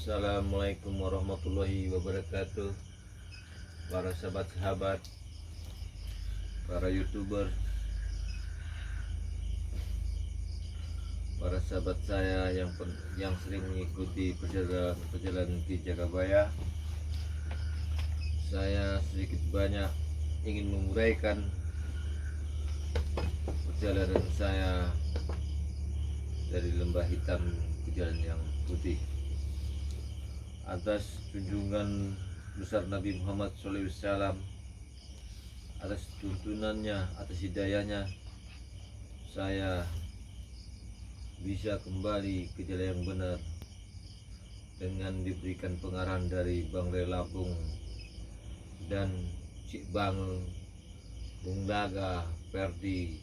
Assalamualaikum warahmatullahi wabarakatuh. Para sahabat-sahabat, para youtuber, para sahabat saya yang sering mengikuti perjalanan di Jagabaya. Saya sedikit banyak ingin menguraikan perjalanan saya dari lembah hitam ke jalan yang putih, atas junjungan besar Nabi Muhammad SAW, atas tuntunannya, atas hidayahnya, saya bisa kembali ke jalan yang benar dengan diberikan pengarahan dari Bang Rey Lampung dan Cik Bang, Bung Daga, Ferdi,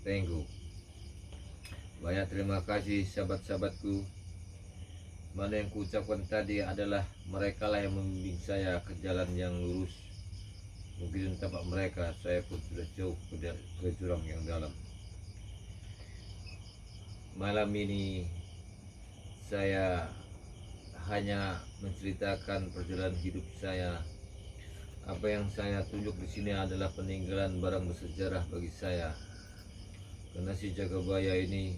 Tenggu. Banyak terima kasih sahabat-sahabatku. Mana yang kuucapkan tadi adalah mereka lah yang membimbing saya ke jalan yang lurus. Mungkin tanpa mereka saya pun sudah jauh ke jurang yang dalam. Malam ini saya hanya menceritakan perjalanan hidup saya. Apa yang saya tunjuk di sini adalah peninggalan barang bersejarah bagi saya. Karena si Jagabaya ini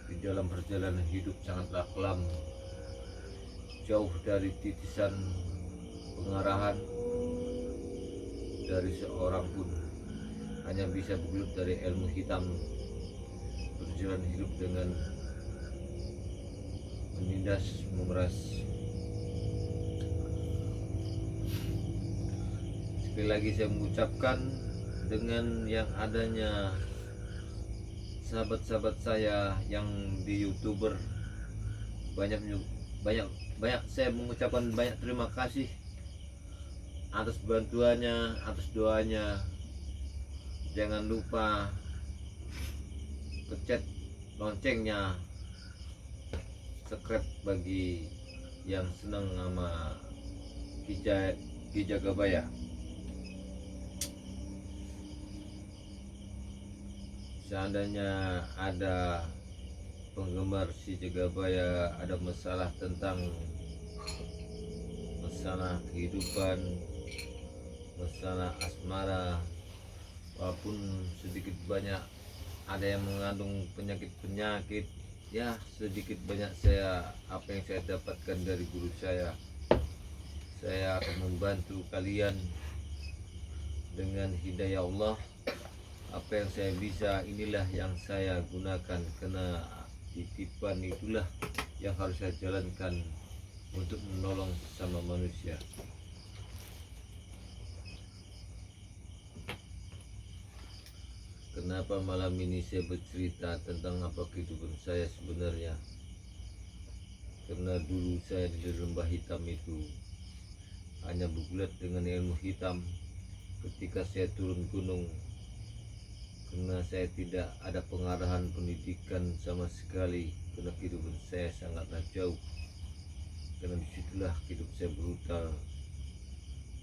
di dalam perjalanan hidup sangatlah kelam, jauh dari titisan pengarahan dari seorang pun, hanya bisa bergelut dari ilmu hitam. Perjalanan hidup dengan menindas, memeras. Sekali lagi saya mengucapkan, dengan yang adanya sahabat-sahabat saya yang di YouTuber, banyak saya mengucapkan banyak terima kasih atas bantuannya, atas doanya. Jangan lupa pencet loncengnya, subscribe bagi yang senang sama Ki Jagabaya. Seandainya ada penggemar si Jagabaya ada masalah tentang masalah kehidupan, masalah asmara, walaupun sedikit banyak ada yang mengandung penyakit-penyakit, ya sedikit banyak apa yang saya dapatkan dari guru saya akan membantu kalian dengan hidayah Allah. Apa yang saya bisa, inilah yang saya gunakan, karena titipan itulah yang harus saya jalankan untuk menolong sama manusia. Kenapa malam ini saya bercerita tentang apa kehidupan saya sebenarnya? Karena dulu saya di lembah hitam itu hanya bergulat dengan ilmu hitam. Ketika saya turun gunung, karena saya tidak ada pengarahan pendidikan sama sekali, karena kehidupan saya sangatlah jauh. Karena disitulah hidup saya brutal,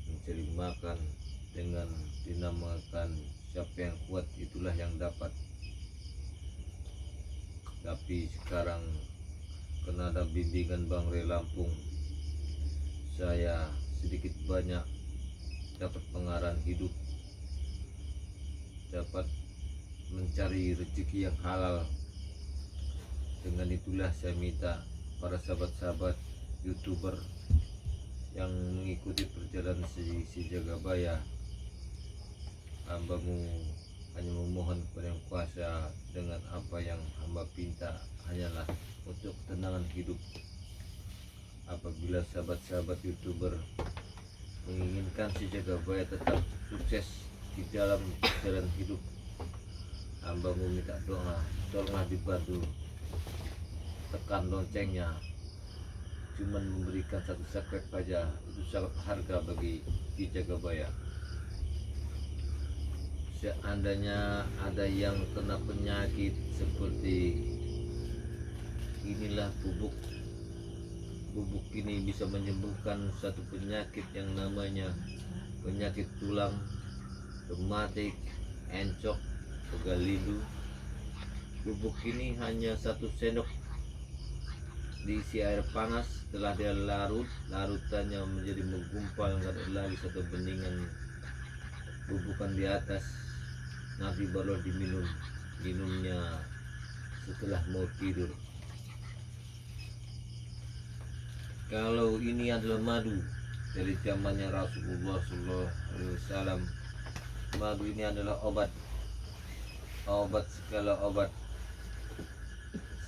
mencari makan dengan dinamakan siapa yang kuat itulah yang dapat. Tapi sekarang karena ada bimbingan Bang Rey Lampung, saya sedikit banyak dapat pengarahan hidup, dapat mencari rezeki yang halal. Dengan itulah saya minta para sahabat-sahabat YouTuber yang mengikuti perjalanan si Jagabaya, hambamu hanya memohon kepada Yang Kuasa dengan apa yang hamba pinta hanyalah untuk ketenangan hidup. Apabila sahabat-sahabat YouTuber menginginkan si Jagabaya tetap sukses di dalam jalan hidup, hamba meminta doa, tolonglah dibantu tekan loncengnya. Cuman memberikan satu subscribe saja itu sangat berharga bagi Ki Jagabaya. Seandainya ada yang kena penyakit seperti inilah, bubuk ini bisa menyembuhkan satu penyakit yang namanya penyakit tulang, rematik, encok, pegal lindu. Bubuk ini hanya 1 sendok diisi air panas. Setelah dia larutannya menjadi menggumpal, nggak ada lagi satu beningan bubukan di atas, nanti baru minumnya setelah mau tidur. Kalau ini adalah madu dari zamannya Rasulullah SAW. Madu ini adalah obat segala obat.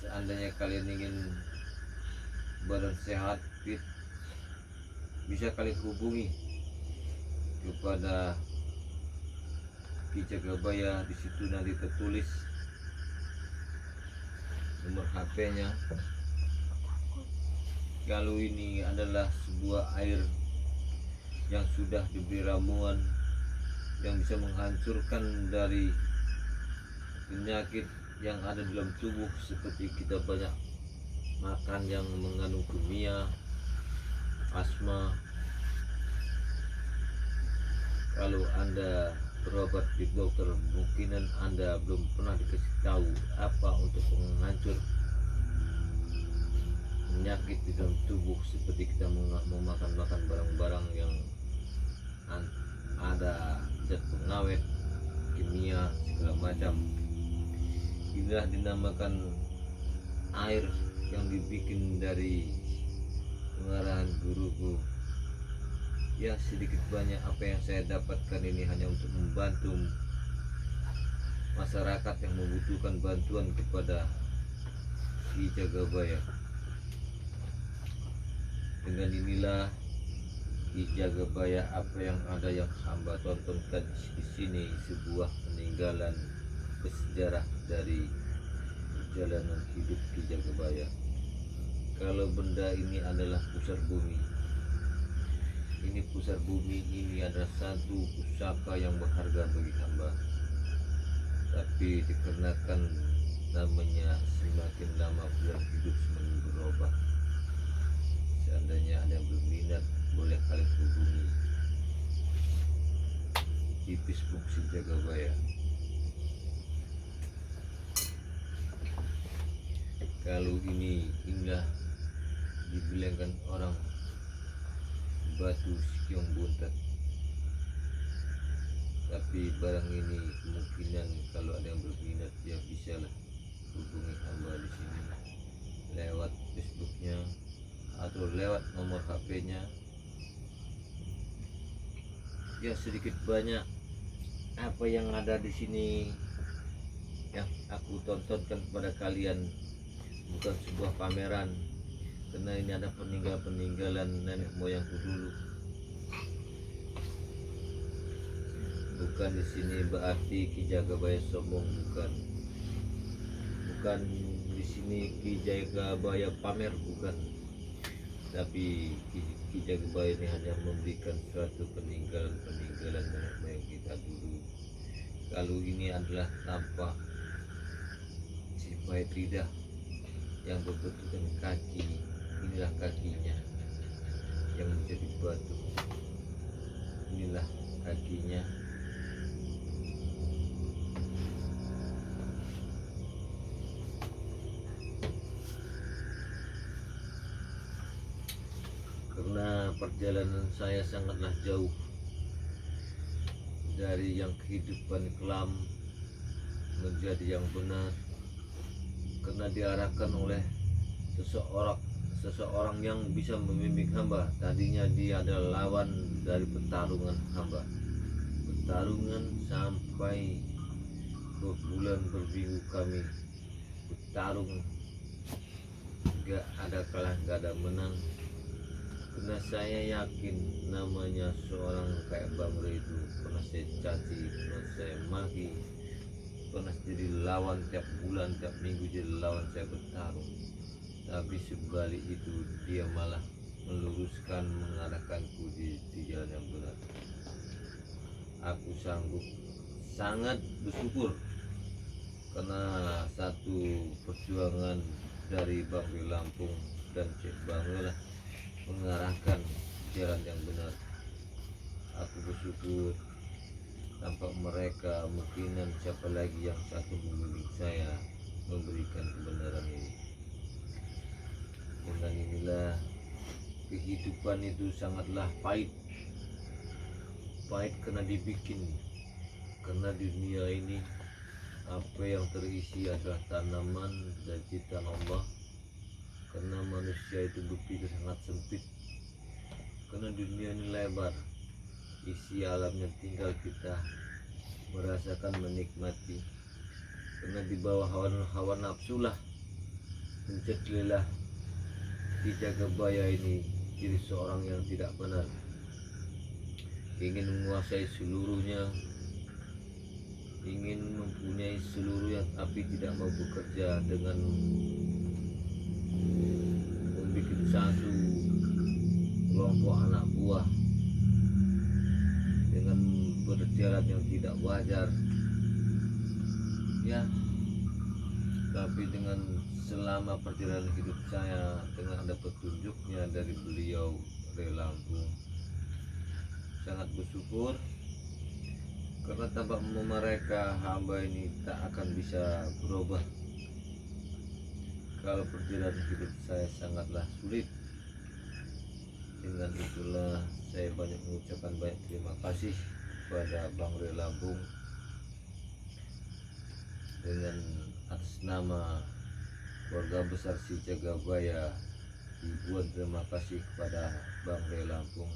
Seandainya kalian ingin badan sehat, fit, bisa kalian hubungi kepada Ki Jagabaya. Di situ nanti tertulis nomor HP-nya. Kalau ini adalah sebuah air yang sudah diberi ramuan yang bisa menghancurkan dari penyakit yang ada dalam tubuh, seperti kita banyak makan yang mengandung kimia, asma. Kalau Anda berobat di dokter, mungkinan Anda belum pernah dikasih tahu apa untuk menghancur penyakit di dalam tubuh, seperti kita memakan barang-barang yang ada zat pengawet, kimia, segala macam. Inilah dinamakan air yang dibikin dari pengarahan guruku. Ya, sedikit banyak apa yang saya dapatkan ini hanya untuk membantu masyarakat yang membutuhkan bantuan kepada Ki Jagabaya. Dengan inilah Ki Jagabaya, apa yang ada yang hamba tontonkan di sini, sebuah peninggalan bersejarah dari perjalanan hidup Ki Jagabaya. Kalau benda ini adalah pusar bumi, ini pusar bumi ini adalah satu pusaka yang berharga bagi hamba. Tapi dikarenakan namanya semakin lama bulan hidup semakin berubah. Seandainya ada yang berminat, boleh kalian hubungi di Facebook Si Jagabaya. Kalau ini indah dibilangkan orang batu sikiong buntat, tapi barang ini kemungkinan kalau ada yang berminat, ya bisalah hubungi hamba di sini lewat Facebooknya atau lewat nomor HP-nya. Ya, sedikit banyak apa yang ada di sini yang aku tontonkan kepada kalian bukan sebuah pameran, karena ini ada peninggalan nenek moyangku dulu. Bukan di sini berarti Ki Jagabaya sombong, bukan di sini Ki Jagabaya pamer, bukan. Tapi Ki Jagabaya ini hanya memberikan suatu peninggalan nenek moyang kita dulu. Kalau ini adalah tampak si Maitreya yang berbentukan kaki, inilah kakinya yang menjadi batu, inilah kakinya. Karena perjalanan saya sangatlah jauh dari yang kehidupan kelam menjadi yang benar, karena diarahkan oleh seseorang yang bisa membimbing hamba. Tadinya dia adalah lawan dari pertarungan hamba, pertarungan sampai berbulan berminggu kami bertarung, gak ada kalah, gak ada menang. Karena saya yakin namanya seorang kayak Bang Re itu pernah saya caci, pernah saya maki, pernah jadi lawan tiap bulan, tiap minggu jadi lawan saya bertarung. Tapi sebalik itu dia malah meluruskan, mengarahkanku di jalan yang benar. Aku sangat bersyukur karena satu perjuangan dari Bang Re Lampung dan Cik Bang Re lah mengarahkan jalan yang benar. Aku bersyukur tanpa mereka mungkinan siapa lagi yang satu membimbing saya memberikan kebenaran ini. kehidupan itu sangatlah pahit. Pahit karena dibikin, karena dunia ini apa yang terisi adalah tanaman dan ciptaan Allah. Karena manusia itu berpikir sangat sempit, karena dunia ini lebar, isi alamnya tinggal kita merasakan, menikmati. Karena di bawah hawa nafsu lah menceklilah Ki Jagabaya ini diri seorang yang tidak benar, ingin menguasai seluruhnya, ingin mempunyai seluruhnya, tapi tidak mau bekerja dengan membuat satu kelompok anak buah dengan berjalan yang tidak wajar ya. Tapi dengan selama perjalanan hidup saya, dengan ada petunjuknya dari beliau dari Lampung, sangat bersyukur. Karena tanpa mereka hamba ini tak akan bisa berubah. Kalau perjalanan hidup saya sangatlah sulit. Dengan itulah saya banyak mengucapkan banyak terima kasih kepada Bang Ray Lampung dengan atas nama keluarga besar Si Jagabaya. Ribuan terima kasih kepada Bang Ray Lampung,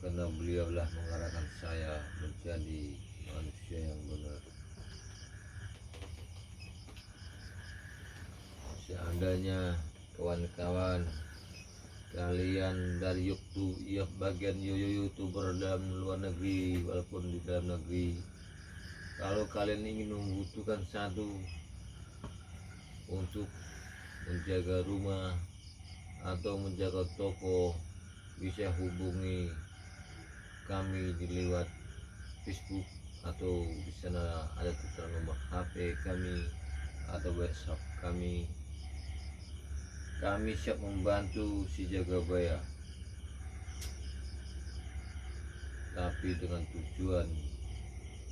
karena beliaulah mengarahkan saya menjadi manusia yang benar. Seandainya kawan-kawan kalian dari YouTube, ya bagian YouTuber dalam luar negeri walaupun di dalam negeri, kalau kalian ingin membutuhkan satu untuk menjaga rumah atau menjaga toko, bisa hubungi kami di lewat Facebook atau di sana ada tertera nomor HP kami atau WhatsApp kami. Kami siap membantu Si Jagabaya, tapi dengan tujuan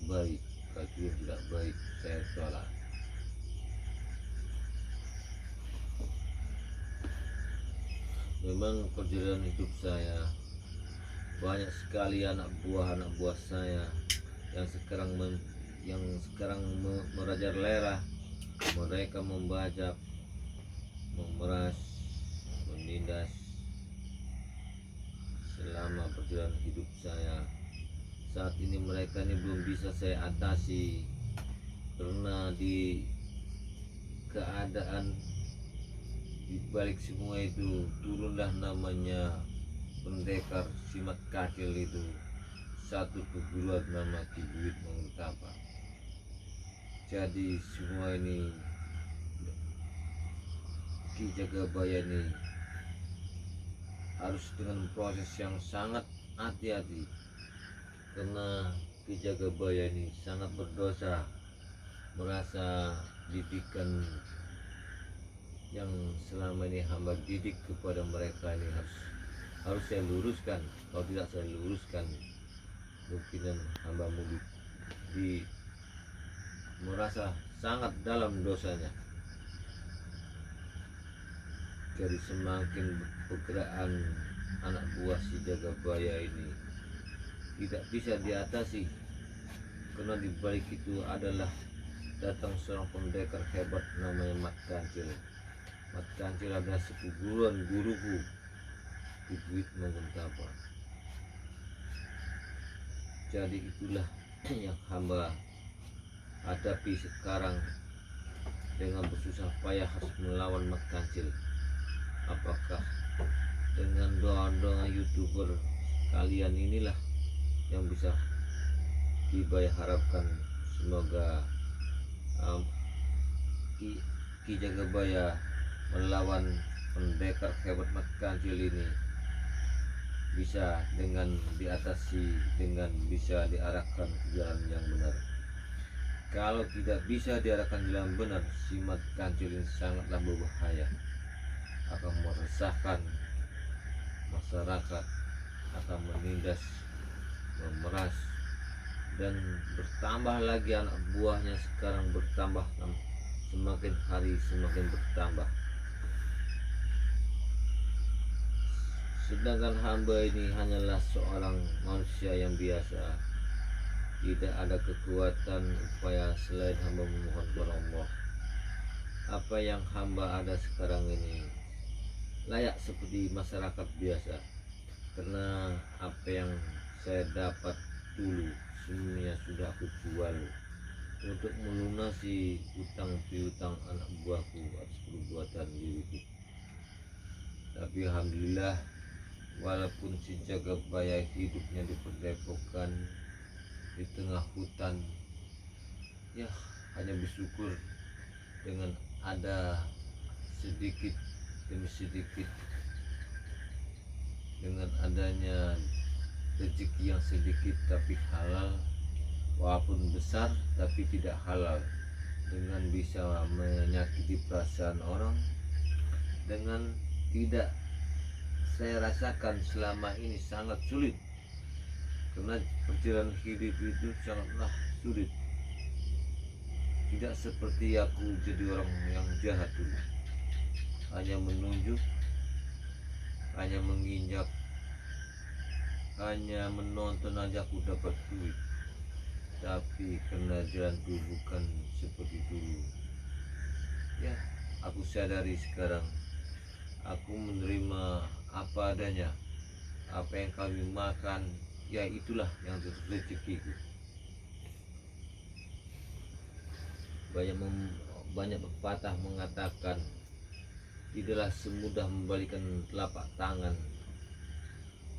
baik. Kalau tujuan tidak baik, saya tolak. Memang perjalanan hidup saya banyak sekali anak buah saya yang sekarang merajalela. Mereka membajak, memeras, menindas. Selama perjalanan hidup saya saat ini, mereka ini belum bisa saya atasi, karena di keadaan di balik semua itu turunlah namanya pendekar Simat Kacil itu, satu perguruan nama Ki Buwit Manguntapa. Jadi semua ini Ki Jagabaya ini harus dengan proses yang sangat hati-hati, karena Ki Jagabaya ini sangat berdosa, merasa didikan yang selama ini hamba didik kepada mereka ini harus saya luruskan. Kalau tidak saya luruskan, mungkin hamba di merasa sangat dalam dosanya. Jadi semakin pergerakan anak buah Si Jagabaya ini tidak bisa diatasi, karena di balik itu adalah datang seorang pendekar hebat namanya Mat Kancil. Mat Kancil adalah sepuguruan guruku Ki Buwit Manguntapa. Jadi itulah yang hamba hadapi sekarang, dengan bersusah payah harus melawan Mat Kancil. Apakah dengan doa-doa YouTuber kalian inilah yang bisa Kibaya harapkan, semoga Ki Jagabaya melawan pendekar hebat Mat Kancil ini bisa dengan diatasi, dengan bisa diarahkan ke jalan yang benar. Kalau tidak bisa diarahkan jalan benar, si Mat Kancil ini sangatlah berbahaya, akan meresahkan masyarakat, akan menindas, memeras, dan bertambah lagi anak buahnya sekarang bertambah, semakin hari semakin bertambah. Sedangkan hamba ini hanyalah seorang manusia yang biasa. Tidak ada kekuatan upaya selain hamba memohon kepada Allah. Apa yang hamba ada sekarang ini layak seperti masyarakat biasa, karena apa yang saya dapat dulu semuanya sudah aku jual untuk melunasi utang piutang anak buahku atas perbuatan diriku. Tapi alhamdulillah, walaupun si Jagabaya hidupnya di perdepokan di tengah hutan, ya hanya bersyukur dengan ada sedikit demi sedikit, dengan adanya rezeki yang sedikit tapi halal, walaupun besar tapi tidak halal, dengan bisa menyakiti perasaan orang, dengan tidak saya rasakan selama ini sangat sulit, karena perjalanan hidup itu sangatlah sulit. Tidak seperti aku jadi orang yang jahat dulu, hanya menunjuk, hanya menginjak, hanya menonton aja aku dapat duit. Tapi karena jalanku bukan seperti dulu, ya aku sadari sekarang aku menerima apa adanya. Apa yang kami makan, ya itulah yang rezekiku. Banyak pepatah mengatakan tidaklah semudah membalikan telapak tangan,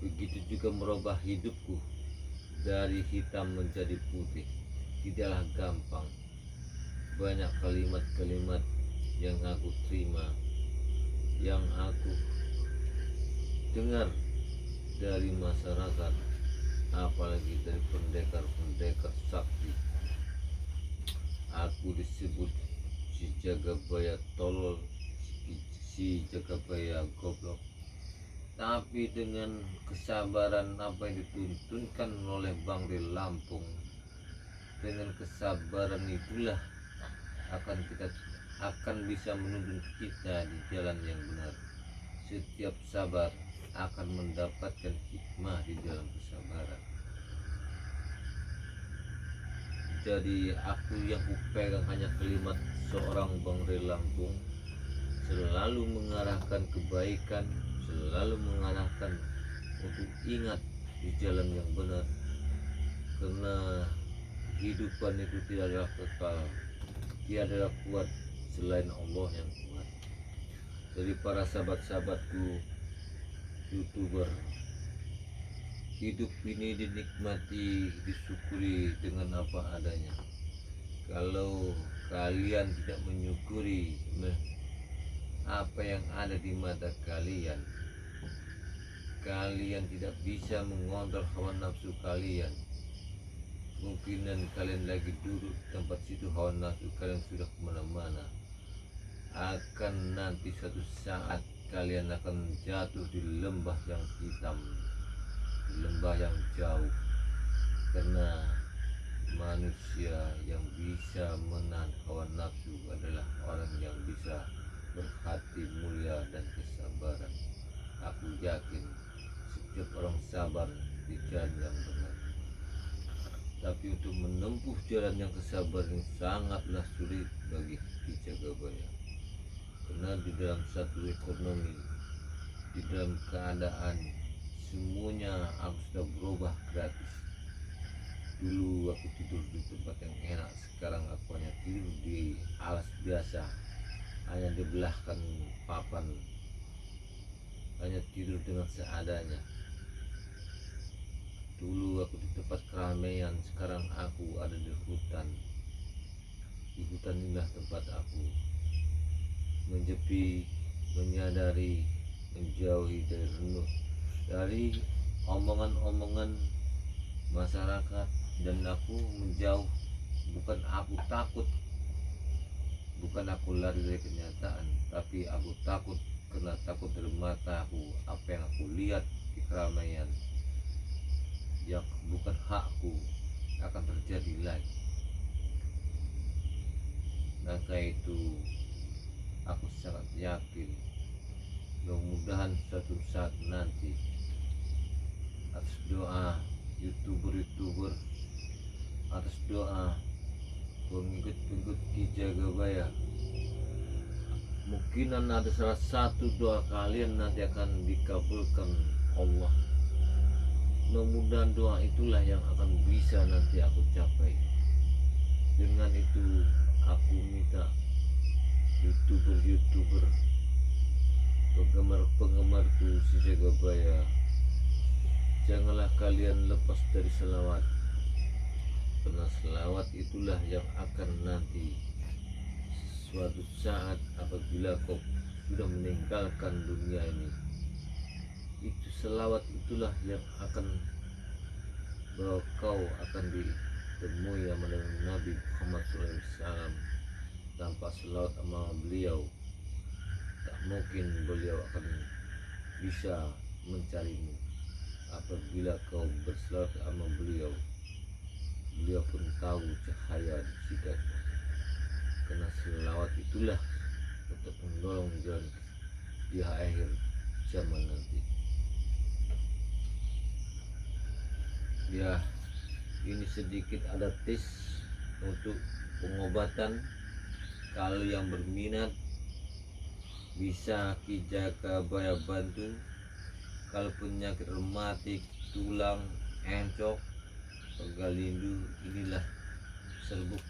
begitu juga merubah hidupku dari hitam menjadi putih tidaklah gampang. Banyak kalimat-kalimat yang aku terima, yang aku dengar dari masyarakat, apalagi dari pendekar-pendekar sakti. Aku disebut si Jagabaya tolol, si Jagabaya goblok. Tapi dengan kesabaran apa yang dituntunkan oleh Bang di Lampung, dengan kesabaran itulah akan bisa menuntun kita di jalan yang benar. Setiap sabar akan mendapatkan hikmah di dalam kesabaran. Jadi aku yang kupegang hanya kalimat seorang Bang Ray Lampung, selalu mengarahkan kebaikan, selalu mengarahkan untuk ingat di jalan yang benar, karena kehidupan itu tidak adalah kekal, tiada adalah kuat selain Allah yang kuat. Jadi para sahabat-sahabatku YouTuber, hidup ini dinikmati, disyukuri dengan apa adanya. Kalau kalian tidak menyukuri apa yang ada di mata kalian, kalian tidak bisa mengontrol hawa nafsu kalian. Kemungkinan kalian lagi duduk di tempat situ, hawa nafsu kalian sudah kemana-mana. Akan nanti suatu saat kalian akan jatuh di lembah yang hitam, lembah yang jauh, karena manusia yang bisa menahan hawa nafsu adalah orang yang bisa berhati mulia dan kesabaran. Aku yakin setiap orang sabar di jalan yang benar. Tapi untuk menempuh jalan yang kesabaran sangatlah sulit bagi Ki Jagabaya, karena di dalam satu ekonomi, di dalam keadaan semuanya aku sudah berubah gratis. Dulu aku tidur di tempat yang enak, sekarang aku hanya tidur di alas biasa, hanya dibelahkan papan, hanya tidur dengan seadanya. Dulu aku di tempat keramaian, sekarang aku ada di hutan. Di hutan inilah tempat aku menyepi, menyadari, menjauhi dari renung, dari omongan-omongan masyarakat, dan aku menjauh. Bukan aku takut, bukan aku lari dari kenyataan, tapi aku takut karena takut dari mata aku, apa yang aku lihat di keramaian yang bukan hakku akan terjadi lagi. Maka itu aku sangat yakin mudah-mudahan suatu saat nanti atas doa youtuber atas doa pengikut Ki Jagabaya, mungkinan ada salah satu doa kalian nanti akan dikabulkan Allah. Mudah-mudahan doa itulah yang akan bisa nanti aku capai. Dengan itu aku minta youtuber penggemarku si Jagabaya, janganlah kalian lepas dari selawat, karena selawat itulah yang akan nanti suatu saat apabila kau sudah meninggalkan dunia ini, itu selawat itulah yang akan bahwa kau akan ditemui sama dengan Nabi Muhammad SAW. Tanpa selawat sama beliau, tak mungkin beliau akan bisa mencarimu. Apabila kau berselawat sama beliau, beliau pun tahu cahaya di sikapmu, karena selawat itulah untuk menolong jalan di akhir zaman nanti. Ya, ini sedikit ada tes untuk pengobatan. Kalau yang berminat bisa Ki Jagabaya bantu. Kalau penyakit rematik, tulang, encok, pegalindu, inilah serbuk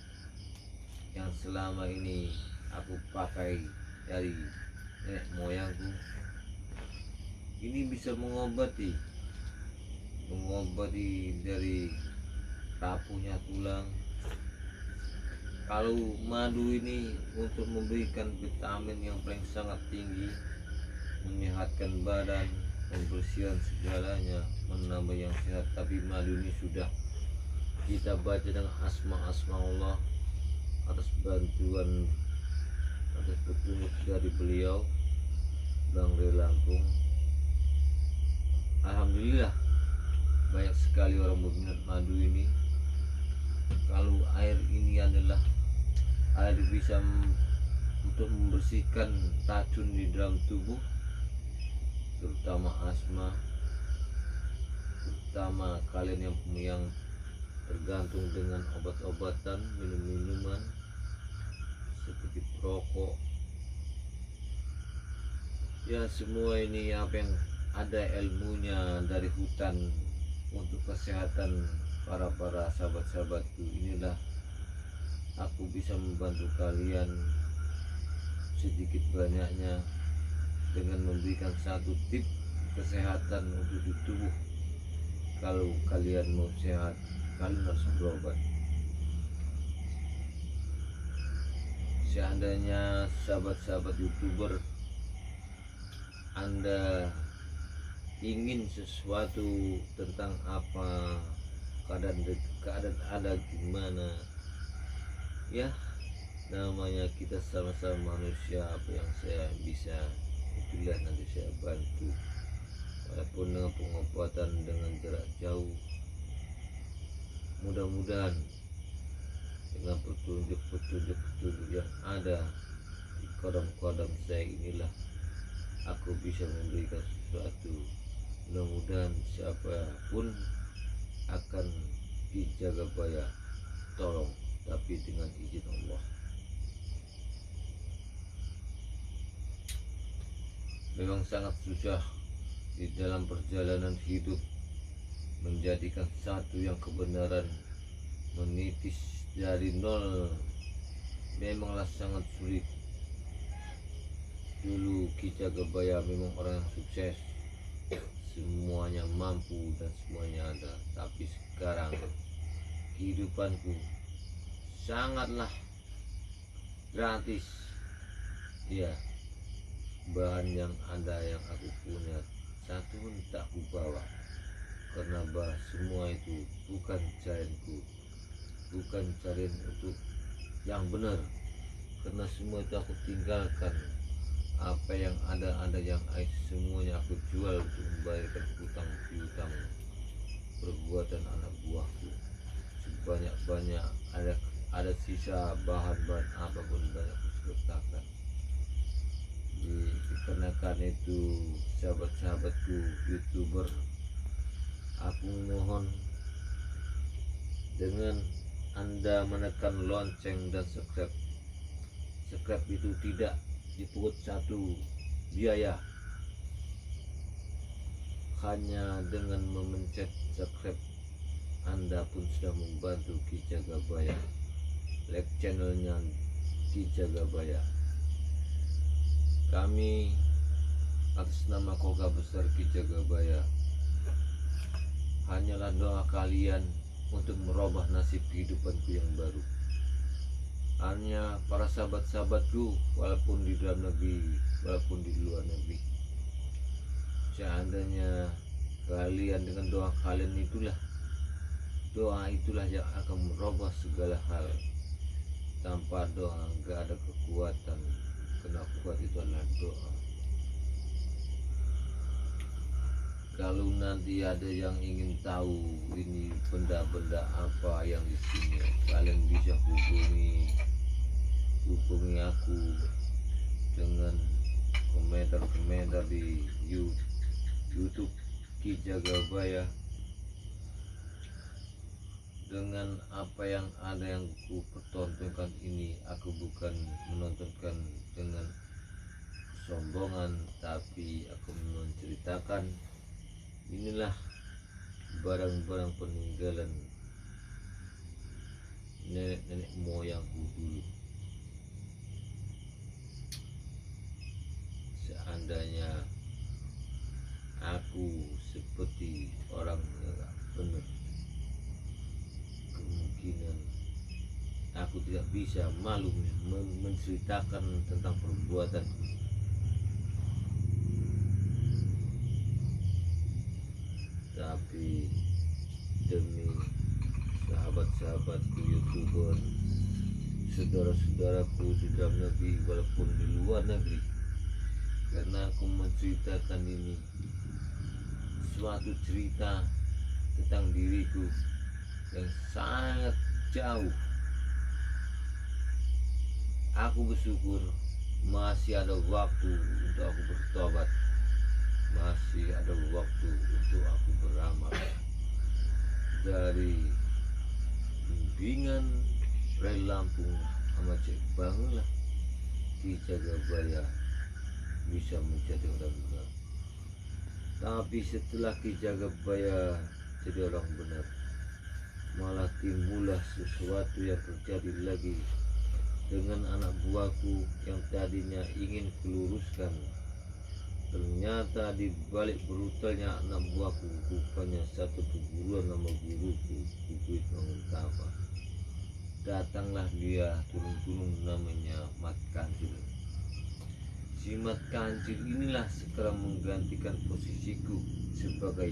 yang selama ini aku pakai dari nenek moyangku. Ini bisa mengobati dari rapuhnya tulang. Kalau madu ini untuk memberikan vitamin yang paling sangat tinggi, menyehatkan badan, membersihkan segalanya, menambah yang sehat. Tapi madu ini sudah kita baca dengan asma Allah, atas bantuan, atas petunjuk dari beliau Bang Ray Lampung. Alhamdulillah banyak sekali orang berminat madu ini. Kalau air ini adalah air bisa untuk membersihkan racun di dalam tubuh, terutama asma, terutama kalian yang tergantung dengan obat-obatan, minum-minuman seperti perokok. Ya, semua ini apa yang ada ilmunya dari hutan untuk kesehatan para sahabat-sahabatku. Inilah aku bisa membantu kalian sedikit banyaknya dengan memberikan satu tip kesehatan untuk di tubuh. Kalau kalian mau sehat, kalian harus berobat. Seandainya sahabat-sahabat youtuber Anda ingin sesuatu tentang apa, keadaan ada gimana, ya namanya kita sama-sama manusia. Apa yang saya bisa itulah nanti saya bantu, walaupun dengan pengobatan dengan jarak jauh. Mudah-mudahan dengan petunjuk yang ada di kodam saya inilah aku bisa memberikan sesuatu. Mudah-mudahan siapapun akan Ki Jagabaya tolong, tapi dengan izin Allah. Memang sangat susah di dalam perjalanan hidup menjadikan satu yang kebenaran, menitis dari nol, memanglah sangat sulit. Dulu Ki Jagabaya memang orang yang sukses, semuanya mampu dan semuanya ada. Tapi sekarang kehidupanku sangatlah gratis. Ya, bahan yang ada yang aku punya satu pun tak ku bawa, karena semua itu bukan carianku, bukan carian untuk yang benar, karena semua itu aku tinggalkan. Apa yang ada yang semuanya aku jual untuk membayarkan hutang piutang perbuatan anak buahku. Sebanyak-banyak ada sisa bahan apapun banyak aku sertakan. Karena karena itu sahabat-sahabatku YouTuber, aku mohon dengan Anda menekan lonceng dan subscribe. Subscribe itu tidak dipungut satu biaya, hanya dengan memencet subscribe Anda pun sudah membantu Ki Jagabaya. Like channelnya Ki Jagabaya. Kami atas nama Koga Besar Ki Jagabaya, hanyalah doa kalian untuk merubah nasib kehidupanku yang baru. Hanya para sahabat-sahabatku, walaupun di dalam negeri, walaupun di luar negeri, seandainya kalian dengan doa kalian itulah, doa itulah yang akan merubah segala hal. Tanpa doa gak ada kekuatan, karena kuat itu adalah doa. Kalau nanti ada yang ingin tahu ini benda-benda apa yang di sini, kalian bisa hubungi aku dengan komentar di YouTube Ki Jagabaya. Dengan apa yang ada yang ku pertontonkan ini, aku bukan menontonkan dengan kesombongan, tapi aku menceritakan inilah barang-barang peninggalan nenek moyangku dulu. Seandainya aku seperti orang yang gak benar, kemungkinan aku tidak bisa malu menceritakan tentang perbuatanku. Tapi demi sahabat-sahabatku YouTuber, saudara-saudaraku di dalam negeri walaupun di luar negeri, karena aku menceritakan ini suatu cerita tentang diriku yang sangat jauh. Aku bersyukur masih ada waktu untuk aku bertobat, masih ada waktu untuk aku beramal. Dari bimbingan Rai Lampung sama Cek Bangulah, Ki Jagabaya bisa menjadi orang benar. Tapi setelah Ki Jagabaya jadi orang benar, malah timbullah sesuatu yang terjadi lagi dengan anak buahku yang tadinya ingin kuluruskan. Ternyata di balik brutalnya anak buahku, rupanya satu perguruan nama guruku, Kukuit Manguntama. Datanglah dia turun-turun, namanya Mat Kancil. Si Mat Kancil inilah sekarang menggantikan posisiku sebagai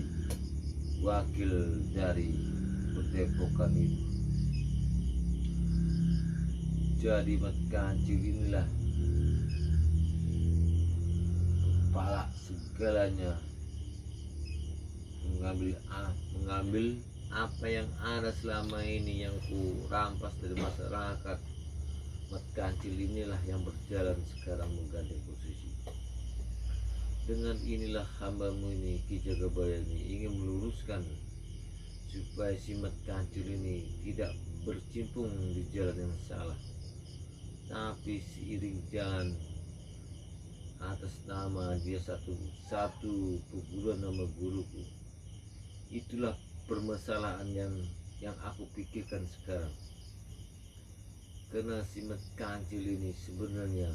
wakil dari Padepokan itu. Jadi Mat Kancil inilah kepala segalanya, mengambil apa yang ada selama ini yang ku rampas dari masyarakat. Mat Kancil inilah yang berjalan sekarang mengganti posisi. Dengan inilah hambamu ini, Ki Jagabaya ini, ingin meluruskan supaya si Mat Kancil ini tidak bercimpung di jalan yang salah, tapi seiring jalan atas nama dia satu perguruan nama guruku. Itulah permasalahan yang aku pikirkan sekarang. Karena si Mat Kancil ini sebenarnya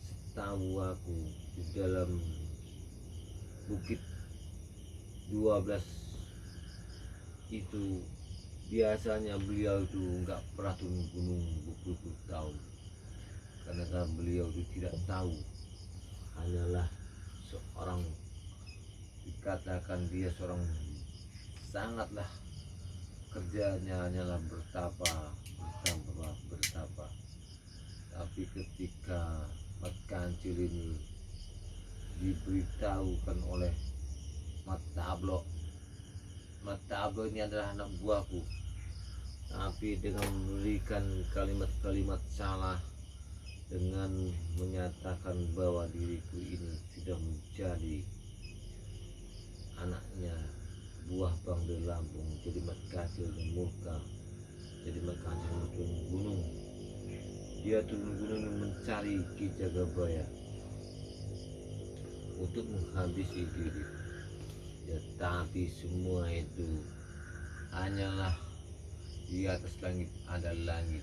setahu aku di dalam Bukit 12 itu biasanya beliau itu nggak pernah turun gunung berpuluh-puluh tahun, karena kan beliau itu tidak tahu, hanyalah seorang, dikatakan dia seorang sangatlah kerjanya hanyalah bertapa. Tapi ketika Mat Kancil ini diberitahukan oleh Mat Tablo ini adalah anak buahku, tapi dengan memberikan kalimat-kalimat salah dengan menyatakan bahwa diriku ini sudah menjadi anaknya buah Bang dari Lampung, jadi mat kacil dan murka, jadi mat kacil turun gunung. Dia turun gunung mencari Ki Jagabaya untuk menghabisi diri. Ya, tapi semua itu hanyalah di atas langit ada langit.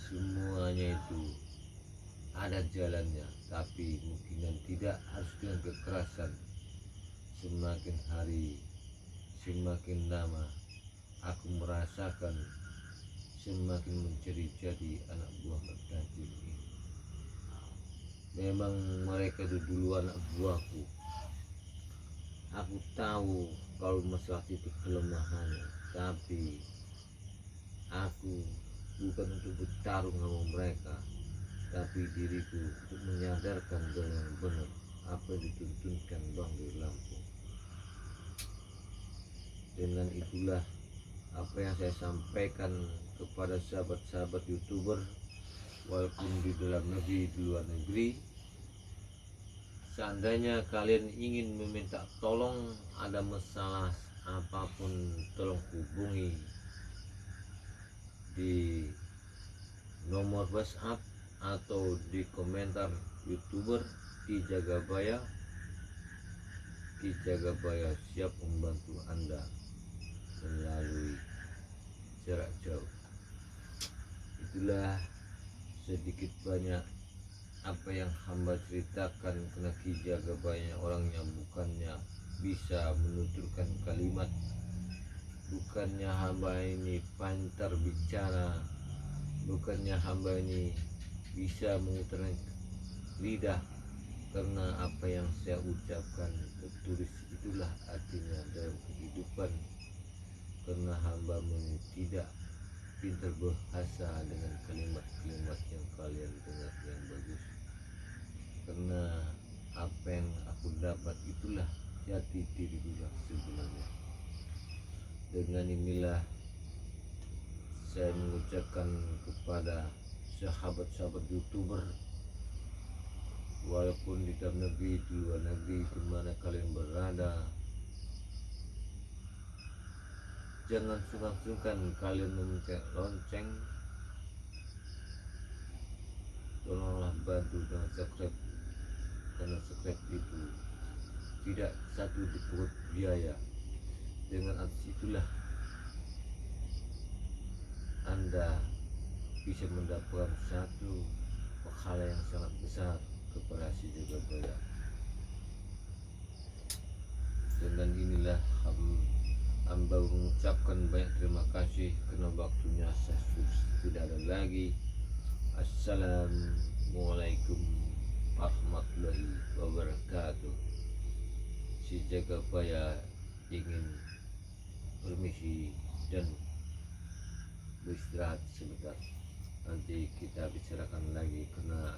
Semuanya itu ada jalannya, tapi mungkinan tidak harus dengan kekerasan. Semakin hari, semakin lama aku merasakan semakin menjadi anak buah Mertajil ini. Memang mereka itu dulu anak buahku. Aku tahu kalau masalah itu kelemahannya, tapi aku bukan untuk bertarung sama mereka, tapi diriku untuk menyadarkan dengan benar apa yang dituntunkan Bang dari Lampung. Dengan itulah apa yang saya sampaikan kepada sahabat-sahabat YouTuber, walaupun di dalam negeri, di luar negeri. Seandainya kalian ingin meminta tolong, ada masalah apapun, tolong hubungi di nomor WhatsApp atau di komentar YouTuber Ki Jagabaya. Ki Jagabaya siap membantu Anda melalui jarak jauh. Itulah sedikit banyak apa yang hamba ceritakan, karena Ki Jagabaya orangnya bukannya bisa menuturkan kalimat, bukannya hamba ini pintar bicara, bukannya hamba ini bisa memutarkan lidah, karena apa yang saya ucapkan tertulis itulah artinya dalam kehidupan, karena hamba ini tidak pintar bahasa dengan kalimat-kalimat yang kalian dengar yang bagus, karena apa yang aku dapat itulah jati diriku yang sebenarnya. Dengan inilah saya mengucapkan kepada sahabat-sahabat YouTuber, walaupun di dalam negeri, di luar negeri, di mana kalian berada, jangan sungkan-sungkan kalian memencet lonceng. Tolonglah bantu dengan subscribe, karena subscribe itu tidak satu dipungut biaya. Dengan atas itulah Anda bisa mendapatkan satu pahala yang sangat besar kepada si Jagabaya. Dengan inilah hamba mengucapkan banyak terima kasih, karena waktunya saya tidak ada lagi. Assalamualaikum warahmatullahi wabarakatuh. Si Jagabaya ingin permisi dan beristirahat sebentar. Nanti kita bicarakan lagi, karena